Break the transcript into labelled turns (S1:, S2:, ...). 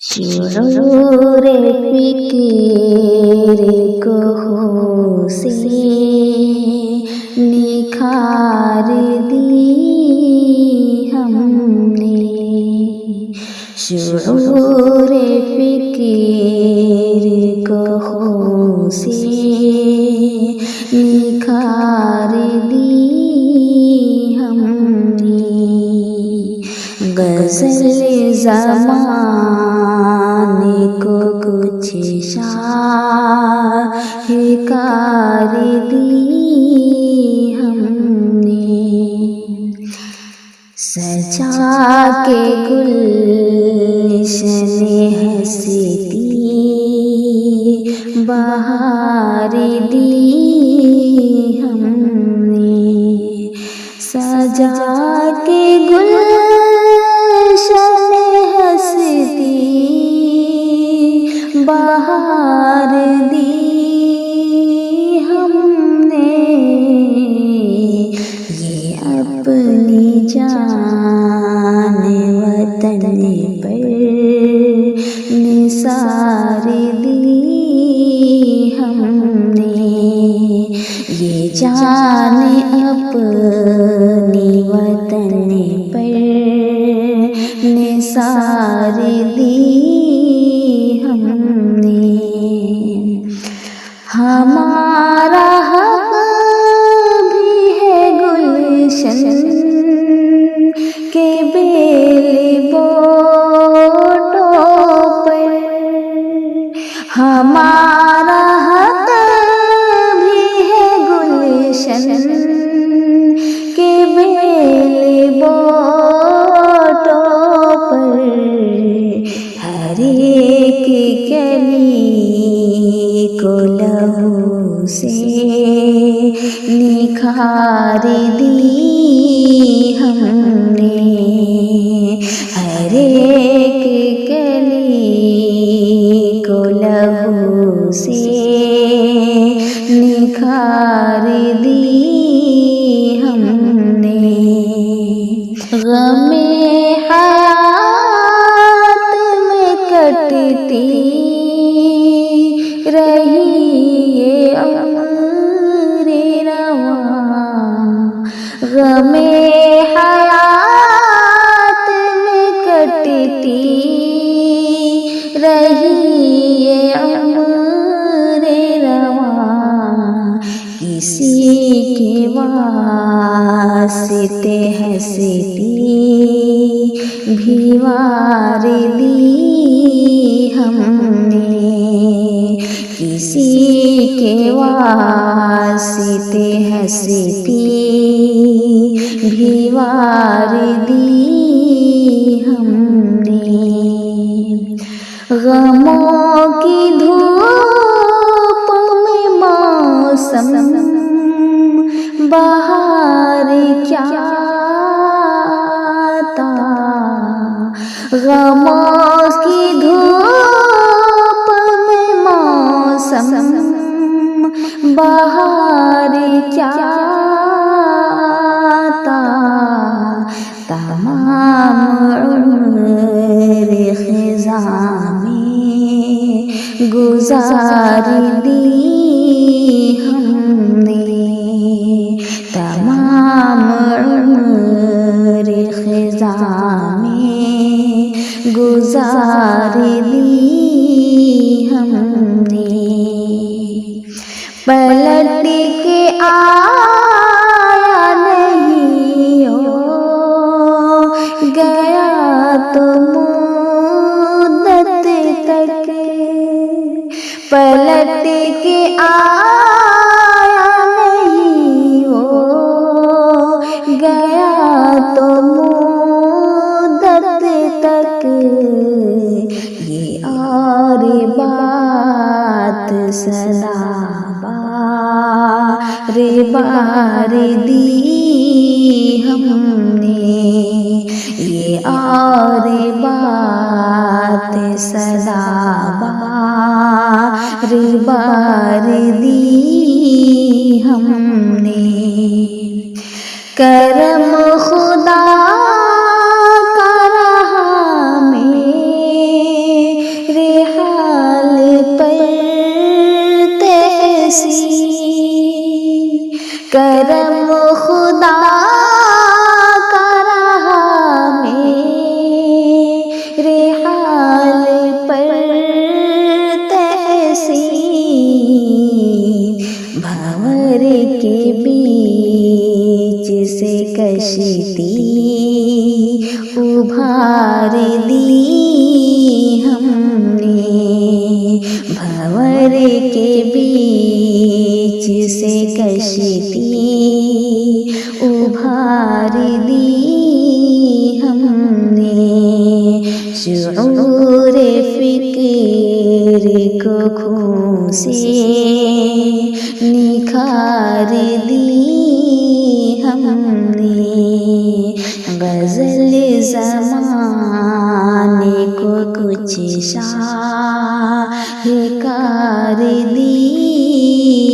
S1: شعور فکر کو خوں سے نکھار دی ہم نے، شعور فکر کو خوں سے نکھار دی ہم نے، غزل زمانے کو کچھ شاہکار دی ہم نے، سجا کے گلشن ہستی بہار دی ہم نے، سجا کے گلشن ہستی بہار دی ہم نے، یہ اپنی جان وطن پر نثار دی ہم نے، یہ جان اپنی وطن پر نثار دی ہم نے، ہمارا حق بھی ہے گلشن کے بیل بوٹوں پر، ہمارا حق بھی ہے گلشن کے بیل بوٹوں پر، ہر ایک کلی کو لہو سے نکھار دی ہم نے، ہر ایک کلی کو لہو سے نکھار دی ہم نے، غم حیات میں کٹتی رہی یہ عمر رواں، غم حیات میں کٹتی رہی یہ عمر رواں، کسی کے واسطے ہستی بھی وار دی ہم نے، کسی کے واسطے ہستی بھی وار دی ہم نے، غموں کی دھوپ میں موسم بہار کیا تھا، غموں کی دھوپ میں موسم بہار کیا تھا، تمام عمر خزاں میں گزار دی ہم نے، تمام عمر خزاں میں گزار دی ہم نے، پلٹ کے آیا نہیں ہو گیا تو مدت تک، پلٹ کے آیا نہیں ہو گیا تو مدت تک، یہ اور بات صدا بار بار دی ہم نے، یہ اور بات صدا بار بار دی ہم نے، کرم خدا کا رہا میں خیال پر تحسین بھنور کے بیچ سے کشتی ابھار دی ہم نے، بھنور کے بیچ سے کشتی ابھار دی ہم نے، شعور فکر کو خون سے نکھار دی ہم نے، غزل زمانے کو کچھ شاہکار دی